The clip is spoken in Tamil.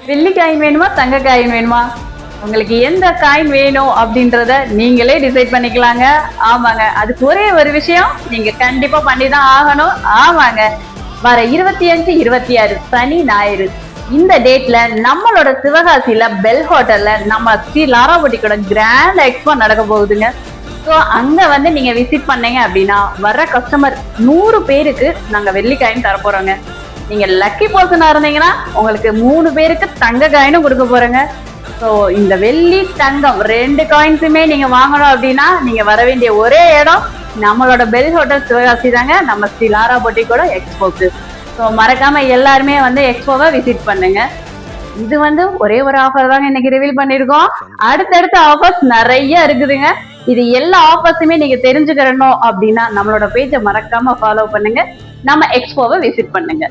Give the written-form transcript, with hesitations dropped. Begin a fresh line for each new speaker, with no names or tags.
வெள்ளி காயின் வேணுமா தங்க காயின் வேணுமா? உங்களுக்கு எந்த காயின் வேணும் அப்படின்றத நீங்களே டிசைட் பண்ணிக்கலாங்க. ஆமாங்க, அதுக்கு ஒரே ஒரு விஷயம் நீங்க கண்டிப்பா பண்ணிதான் ஆகணும். ஆமாங்க, வர 25, 26 சனி ஞாயிறு இந்த டேட்ல நம்மளோட சிவகாசியில பெல் ஹோட்டல்ல நம்ம ஸ்ரீ லாரா பொட்டிக்கோட கிராண்ட் எக்ஸ்போ நடக்க போகுதுங்க. ஸோ அங்க வந்து நீங்க விசிட் பண்ணீங்க அப்படின்னா வர்ற கஸ்டமர் 100 பேருக்கு நாங்க வெள்ளி காயின் தர போறோங்க. நீங்க லக்கி பர்சனா இருந்தீங்கன்னா உங்களுக்கு 3 பேருக்கு தங்க காயினும் கொடுக்க போறேங்க. ஸோ இந்த வெள்ளி தங்கம் 2 காயின்ஸுமே நீங்க வாங்கணும் அப்படின்னா நீங்க வர வேண்டிய ஒரே இடம் நம்மளோட பெல் ஹோட்டல் சிவகாசி தாங்க, நம்ம ஸ்ரீ லாரா பொட்டிக்கோட எக்ஸ்போக்கு. ஸோ மறக்காம எல்லாருமே வந்து எக்ஸ்போவை விசிட் பண்ணுங்க. இது வந்து ஒரே ஒரு ஆஃபர் தாங்க இன்னைக்கு ரிவீல் பண்ணிருக்கோம். அடுத்தடுத்த ஆஃபர்ஸ் நிறைய இருக்குதுங்க. இது எல்லா ஆஃபர்ஸுமே நீங்க தெரிஞ்சுக்கிறணும் அப்படின்னா நம்மளோட பேஜை மறக்காம ஃபாலோ பண்ணுங்க, நம்ம எக்ஸ்போவை விசிட் பண்ணுங்க.